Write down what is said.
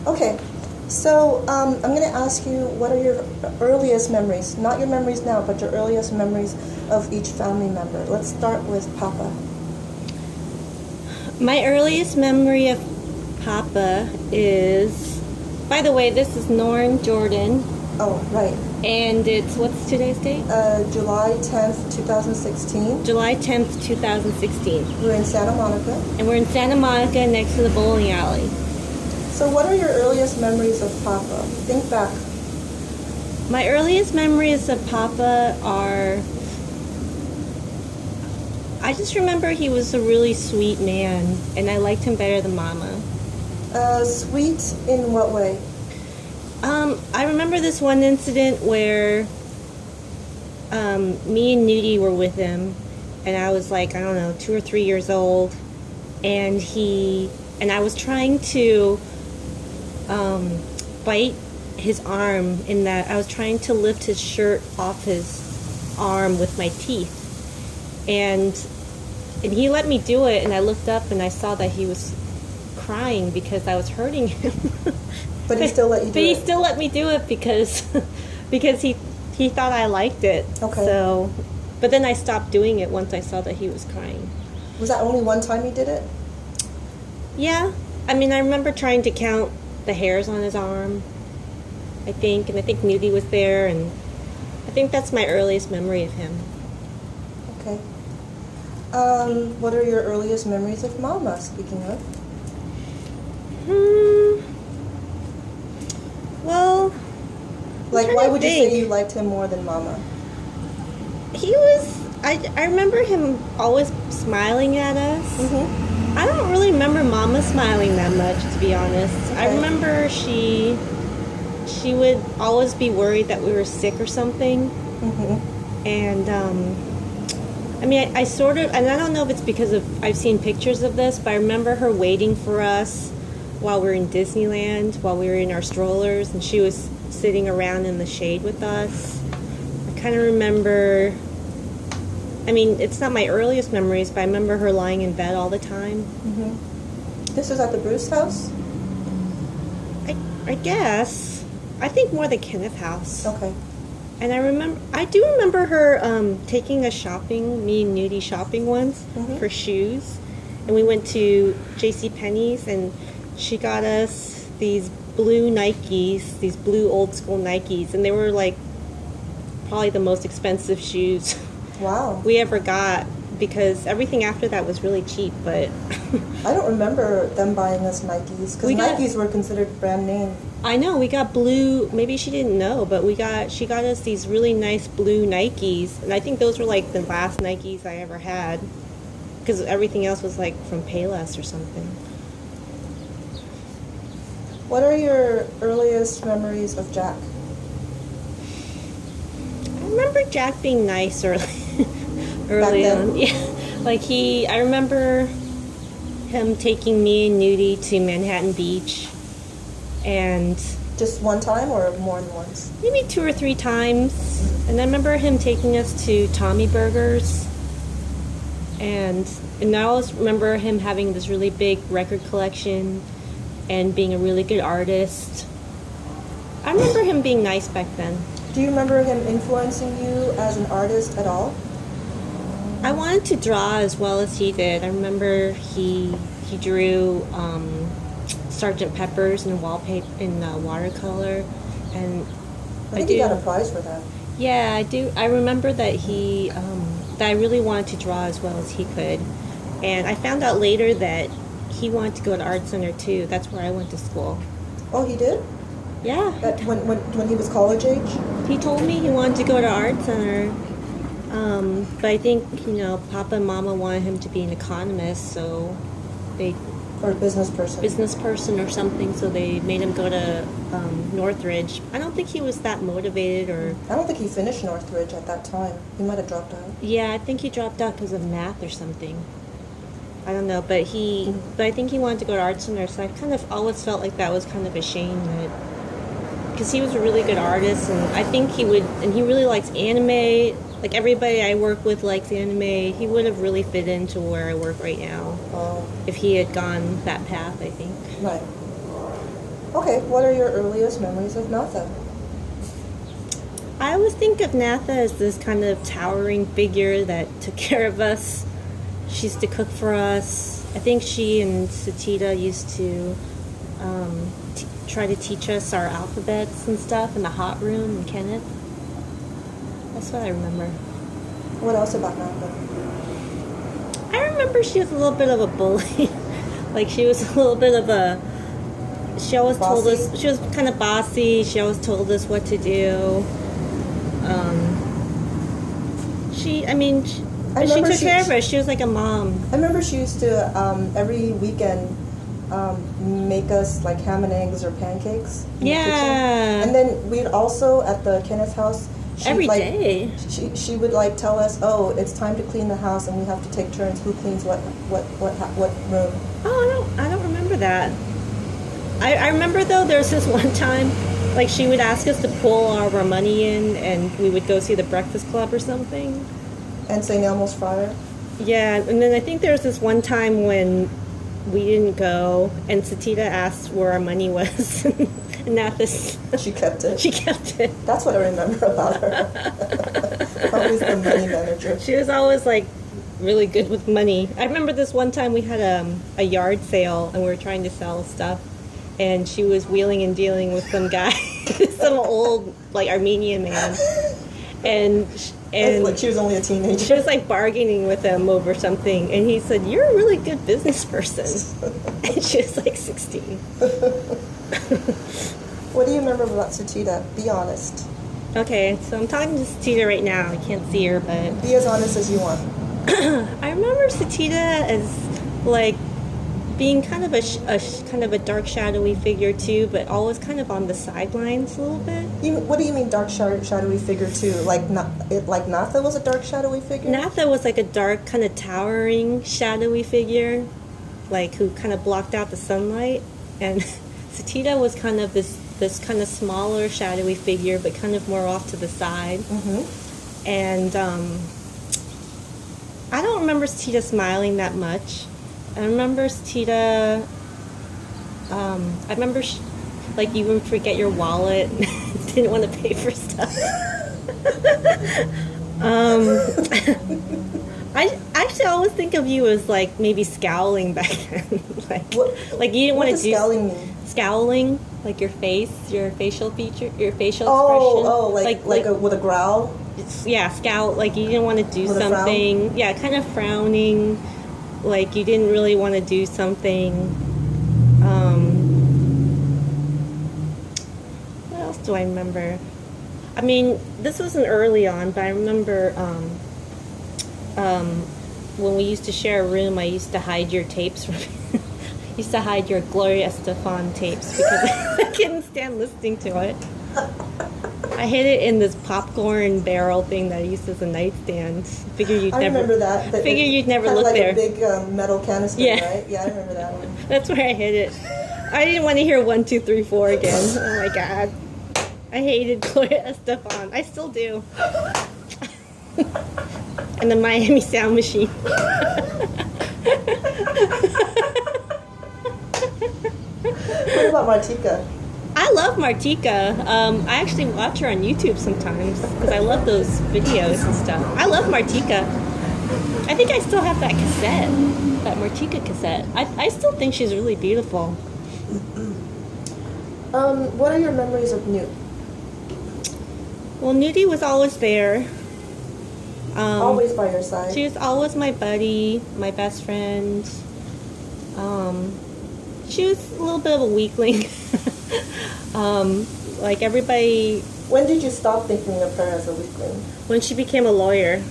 Okay, so I'm going to ask you what are your earliest memories, not your memories now, but your earliest memories of each family member. Let's start with Papa. My earliest memory of Papa is, by the way, this is Norn Jordan, Oh, right. and what's today's date? July 10th, 2016. July 10th, 2016. We're in Santa Monica. And we're in Santa Monica next to the bowling alley. So what are your earliest memories of Papa? Think back. My earliest memories of Papa are, I just remember he was a really sweet man, and I liked him better than Mama. Sweet in what way? I remember this one incident where me and Nudie were with him, and I was like, I don't know, 2 or 3 years old, and I was trying to bite his arm in that I was trying to lift his shirt off his arm with my teeth, and he let me do it, and I looked up and I saw that he was crying because I was hurting him. But he still let you do it? But he still let me do it because he thought I liked it. Okay. So, but then I stopped doing it once I saw that he was crying. Was that only one time you did it? Yeah. I mean, I remember trying to count the hairs on his arm, I think, and I think Nudie was there, and I think that's my earliest memory of him. Okay. What are your earliest memories of Mama, speaking of? Well, Like, why would you say you liked him more than Mama? I remember him always smiling at us. Mm-hmm. I don't really remember Mama smiling that much, to be honest. Okay. I remember she would always be worried that we were sick or something. Mm-hmm. And, I mean, I sort of, and I don't know if it's because I've seen pictures of this, but I remember her waiting for us while we were in Disneyland, while we were in our strollers, and she was sitting around in the shade with us. I kind of remember, I mean, it's not my earliest memories, but I remember her lying in bed all the time. Mm-hmm. This was at the Bruce house? I guess. I think more the Kenneth house. Okay. And I do remember her taking us shopping, me and Nudie shopping once for shoes. And we went to JCPenney's, and she got us these blue Nikes, these blue old school Nikes, and they were like probably the most expensive shoes Wow. we ever got, because everything after that was really cheap, but I don't remember them buying us Nikes, because Nikes were considered brand name. I know, we got blue, maybe she didn't know, but she got us these really nice blue Nikes, and I think those were like the last Nikes I ever had, because everything else was like from Payless or something. What are your earliest memories of Jack? I remember Jack being nice early on. Yeah, like I remember him taking me and Nudie to Manhattan Beach, and Just one time or more than once? maybe 2 or 3 times. And I remember him taking us to Tommy Burgers, and I always remember him having this really big record collection and being a really good artist. I remember him being nice back then. Do you remember him influencing you as an artist at all? I wanted to draw as well as he did. I remember he drew Sgt. Pepper's in watercolor, and I think he got a prize for that. Yeah, I do. I remember that that I really wanted to draw as well as he could, and I found out later that he wanted to go to Art Center too. That's where I went to school. Oh, he did? Yeah. When he was college age? He told me he wanted to go to Art Center, but I think, Papa and Mama wanted him to be an economist, so Or a business person. or something, so they made him go to Northridge. I don't think he was that motivated, or... I don't think he finished Northridge at that time. He might have dropped out. Yeah, I think he dropped out because of math or something. I don't know, but I think he wanted to go to Art Center, so I kind of always felt like that was kind of a shame, because he was a really good artist, and I think he really likes anime. Like, everybody I work with likes anime. He would have really fit into where I work right now if he had gone that path, I think. Right. Okay, what are your earliest memories of Natha? I always think of Natha as this kind of towering figure that took care of us. She used to cook for us. I think she and Satita used to try to teach us our alphabets and stuff in the hot room in Kenneth. That's what I remember. What else about Natha? I remember she was a little bit of a bully. Like she was a little bit of a. She always told Bossy? us she was kind of bossy. She always told us what to do. I mean, she remember took care of us. She was like a mom. I remember she used to every weekend make us like ham and eggs or pancakes. In the Yeah. kitchen. And then we'd also at the Kenneth house. Every day. She would like tell us, oh, it's time to clean the house, and we have to take turns. Who cleans what room? Oh, I don't remember that. I remember though. There was this one time, like she would ask us to pull all of our money in, and we would go see the Breakfast Club or something. And St. Elmo's Friar. Yeah, and then I think there was this one time when we didn't go, and Satita asked where our money was, and Nathis, She kept it. she kept it. That's what I remember about her. Always the money manager. She was always like really good with money. I remember this one time we had a yard sale, and we were trying to sell stuff, and she was wheeling and dealing with some guy, some old like Armenian man, and Like she was only a teenager. she was like bargaining with him over something, and he said, "You're a really good business person," and she was like 16. What do you remember about Satita? Be honest. Okay, so I'm talking to Satita right now. I can't see her, but Be as honest as you want. I remember Satita as like being kind of kind of a dark, shadowy figure too, but always kind of on the sidelines a little bit. What do you mean dark shadowy figure too? Like Natha was a dark shadowy figure? Natha was like a dark, kind of towering, shadowy figure, like who kind of blocked out the sunlight, and Satita was kind of this kind of smaller, shadowy figure, but kind of more off to the side. Mm-hmm. And I don't remember Satita smiling that much. I remember Satita. I remember like you would forget your wallet, didn't want to pay for stuff. I actually always think of you as like maybe scowling back then, like you didn't want to does do scowling mean? Scowling, like your face, your facial feature, your facial Oh, expression. with a growl. Yeah, scowl, like you didn't want to do With a frown? something. Yeah, kind of frowning, like you didn't really want to do something. What else do I remember? I mean, this wasn't early on, but I remember when we used to share a room, I used to hide your tapes from you. I used to hide your Gloria Estefan tapes because I couldn't stand listening to it. I hid it in this popcorn barrel thing that I used as a nightstand. Figure you'd I never. remember that. Figure you'd never Kind of look like there. a big metal canister, Yeah. right? Yeah, I remember that one. That's where I hid it. I didn't want to hear 1, 2, 3, 4 again. Oh my god. I hated Gloria Estefan. I still do. And the Miami Sound Machine. What about Martika? I love Martika. I actually watch her on YouTube sometimes because I love those videos and stuff. I love Martika. I think I still have that cassette, that Martika cassette. I still think she's really beautiful. What are your memories of Newt? Well, Nudie was always there. Always by your side. She was always my buddy, my best friend. She was a little bit of a weakling. Like everybody, When did you stop thinking of her as a weakling? when she became a lawyer.